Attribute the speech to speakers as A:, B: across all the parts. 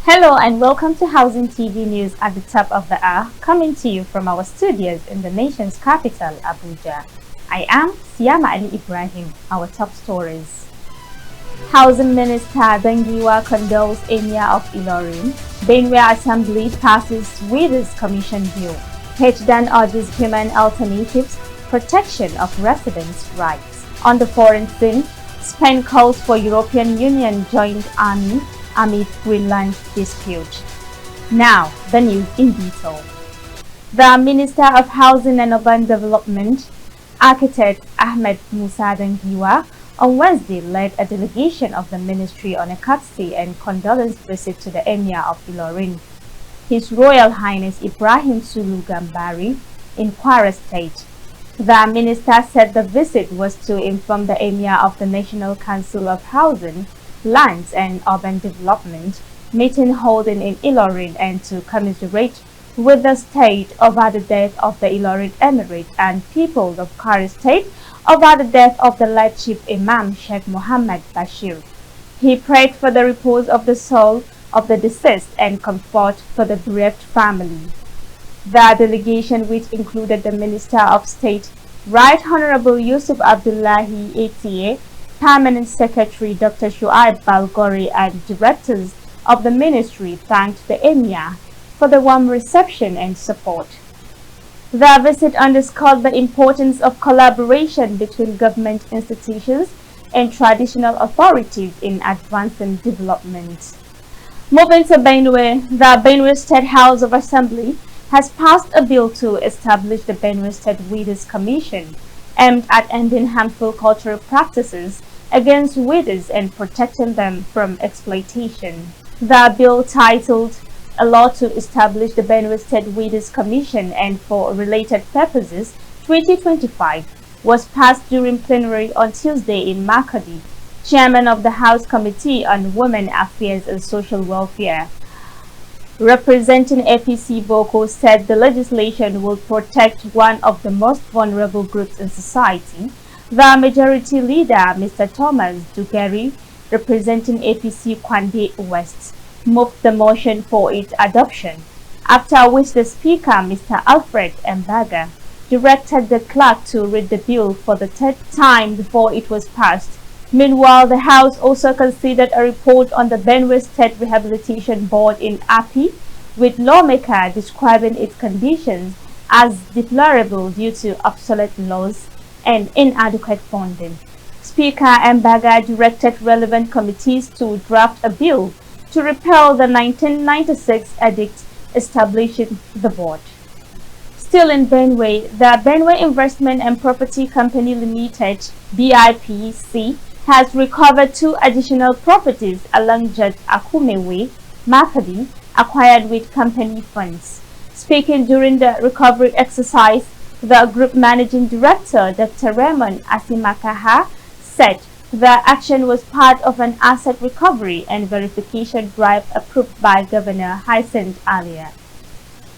A: Hello and welcome to Housing TV News at the top of the hour, coming to you from our studios in the nation's capital, Abuja. I am Siama Ali Ibrahim. Our top stories. Housing Minister Dangiwa condoles Emir of Ilorin. Benue Assembly passes Widows Commission Bill. HDAN urges human alternatives, protection of residents' rights. On the foreign scene, Spain calls for European Union joint army amid Greenland dispute. Now, the news in detail. The Minister of Housing and Urban Development, Architect Ahmed Musa Dangiwa, on Wednesday led a delegation of the ministry on a courtesy and condolence visit to the Emir of Ilorin, His Royal Highness Ibrahim Sulu Gambari, in Kwara State. The minister said the visit was to inform the Emir of the National Council of Housing, Lands and Urban Development meeting holding in Ilorin and to commiserate with the state over the death of the Ilorin Emirate and people of Kwara State over the death of the late Chief Imam Sheikh Muhammad Bashir. He prayed for the repose of the soul of the deceased and comfort for the bereaved family. The delegation, which included the Minister of State, Right Honorable Yusuf Abdullahi ATA, Permanent Secretary Dr. Shuaib Balgori, and directors of the ministry, thanked the Emir for the warm reception and support. The visit underscored the importance of collaboration between government institutions and traditional authorities in advancing development. Moving to Benue, the Benue State House of Assembly has passed a bill to establish the Benue State Widows Commission, aimed at ending harmful cultural practices against widows and protecting them from exploitation. The bill, titled "A Law to Establish the Benue State Widows Commission and for Related Purposes 2025, was passed during plenary on Tuesday in Makadi. Chairman of the House Committee on Women Affairs and Social Welfare, representing APC Boko, said the legislation will protect one of the most vulnerable groups in society. The majority leader, Mr. Thomas Dugeri, representing APC Kwande West, moved the motion for its adoption, after which the Speaker, Mr. Alfred Mbaga, directed the clerk to read the bill for the third time before it was passed. Meanwhile, the House also considered a report on the Benue State Rehabilitation Board in API, with lawmaker describing its conditions as deplorable due to obsolete laws and inadequate funding. Speaker Mbaga directed relevant committees to draft a bill to repeal the 1996 edict establishing the board. Still in Benue, the Benue Investment and Property Company Limited, BIPC, has recovered 2 additional properties along Judge Akumewe, Makadi, acquired with company funds. Speaking during the recovery exercise, the Group Managing Director, Dr. Raymond Asimakaha, said the action was part of an asset recovery and verification drive approved by Governor Hyacinth Alia.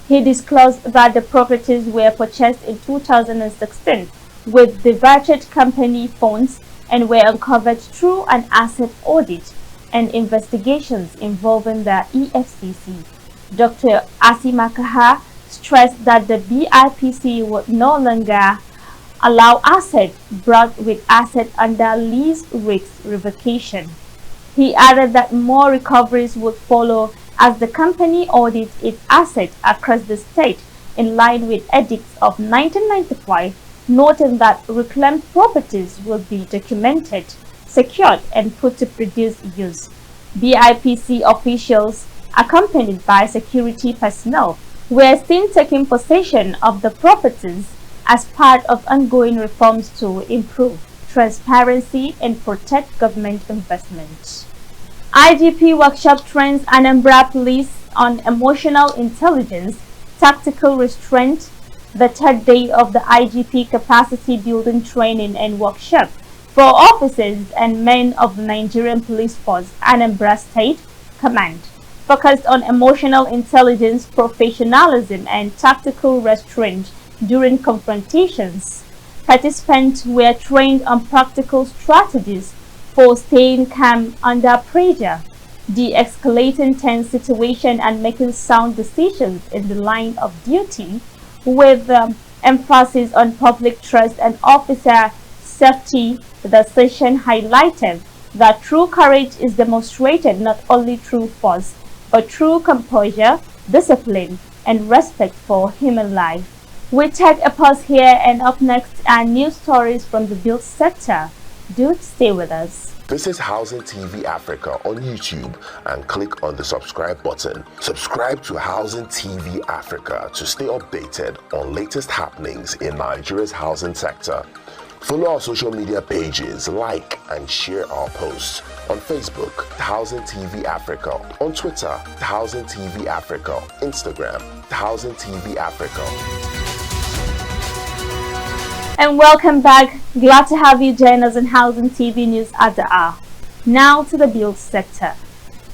A: He disclosed that the properties were purchased in 2016 with diverted company funds and were uncovered through an asset audit and investigations involving the EFCC. Dr. Asimakaha stressed that the BIPC would no longer allow assets brought with assets under lease risk revocation. He added that more recoveries would follow as the company audits its assets across the state in line with edicts of 1995, noting that reclaimed properties will be documented, secured, and put to produce use. BIPC officials, accompanied by security personnel, were seen taking possession of the properties as part of ongoing reforms to improve transparency and protect government investment. IGP workshop trains Anambra Police on emotional intelligence, tactical restraint, the third day of the IGP capacity building training and workshop for officers and men of the Nigerian Police Force, Anambra State Command, focused on emotional intelligence, professionalism, and tactical restraint during confrontations. Participants were trained on practical strategies for staying calm under pressure, de-escalating tense situation and making sound decisions in the line of duty, with emphasis on public trust and officer safety. The session highlighted that true courage is demonstrated not only through force, but through composure, discipline, and respect for human life. We take a pause here, and up next are news stories from the build sector. Do stay with us.
B: Visit Housing TV Africa on YouTube and click on the subscribe button. Subscribe to Housing TV Africa to stay updated on latest happenings in Nigeria's housing sector. Follow our social media pages, like and share our posts on Facebook, Housing TV Africa, on Twitter, Housing TV Africa, Instagram, Housing TV Africa.
A: And welcome back. Glad to have you join us in Housing TV News at the hour. Now to the build sector.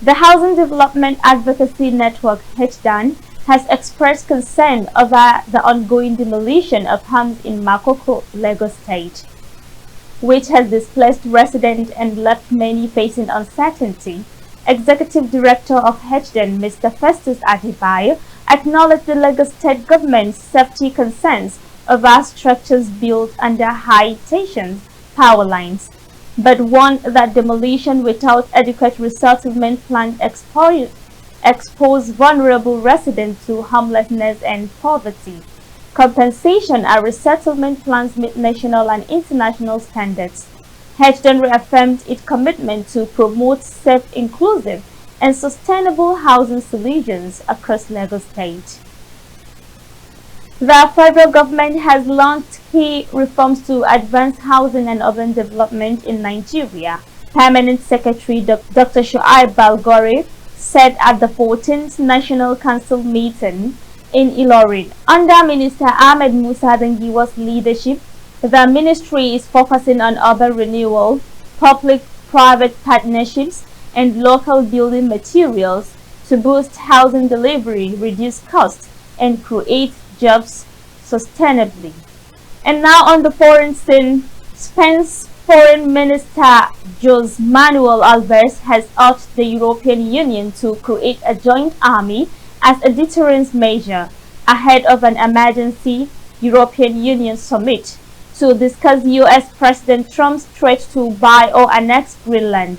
A: The Housing Development Advocacy Network, HDAN, has expressed concern over the ongoing demolition of homes in Makoko, Lagos State, which has displaced residents and left many facing uncertainty. Executive Director of HDAN, Mr. Festus Adebayo, acknowledged the Lagos State government's safety concerns over structures built under high tension power lines, but warned that demolition without adequate resettlement plans expose vulnerable residents to homelessness and poverty. Compensation and resettlement plans meet national and international standards. HDAN reaffirmed its commitment to promote safe, inclusive, and sustainable housing solutions across Lagos State. The federal government has launched key reforms to advance housing and urban development in Nigeria. Permanent Secretary Dr. Shuaib Balgore said at the 14th National Council meeting in Ilorin. Under Minister Ahmed Musa Dangiwa's leadership, the ministry is focusing on urban renewal, public-private partnerships, and local building materials to boost housing delivery, reduce costs, and create jobs sustainably. And now on the foreign scene, Spain's Foreign Minister Jose Manuel Alves has urged the European Union to create a joint army as a deterrence measure ahead of an emergency European Union summit to discuss U.S. President Trump's threat to buy or annex Greenland.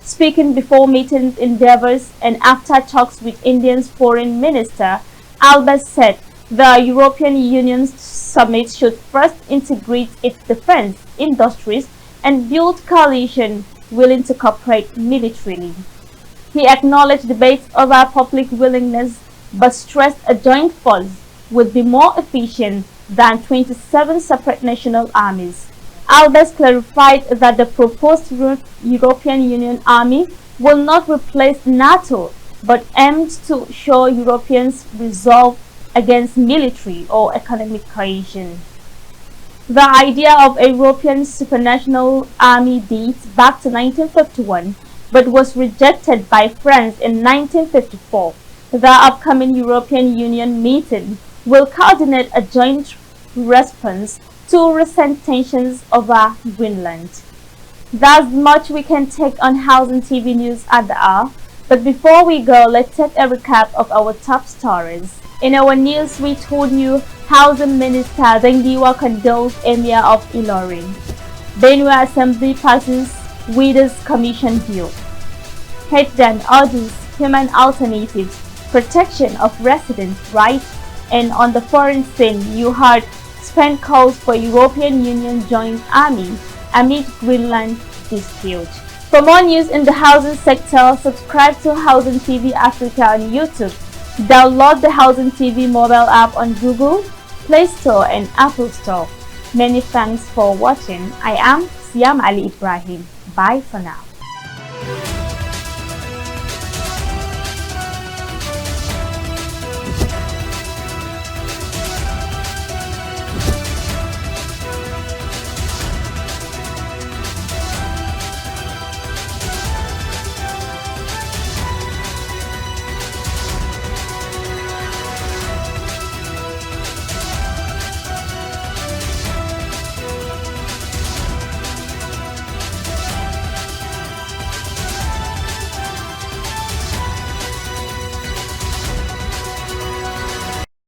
A: Speaking before meetings in Davos and after talks with India's foreign minister, Alves said the European Union's summit should first integrate its defense industries and build coalition willing to cooperate militarily. He acknowledged debates over public willingness but stressed a joint force would be more efficient than 27 separate national armies. Alves clarified that the proposed European Union army will not replace NATO but aims to show Europeans' resolve against military or economic cohesion. The idea of a European supranational army dates back to 1951 but was rejected by France in 1954. The upcoming European Union meeting will coordinate a joint response to recent tensions over Greenland. That's much we can take on Housing TV News at the hour, but before we go, let's take a recap of our top stories. In our news, we told you Housing Minister Dangiwa condoles Emir of Ilorin. Benue Assembly passes Widows Commission Bill. HDAN urges human alternatives, protection of residents' rights, and on the foreign scene, you heard Spain calls for European Union joint army amid Greenland dispute. For more news in the housing sector, subscribe to Housing TV Africa on YouTube. Download the Housing TV mobile app on Google Play Store and Apple Store. Many thanks for watching. I am Siam Ali Ibrahim. Bye for now.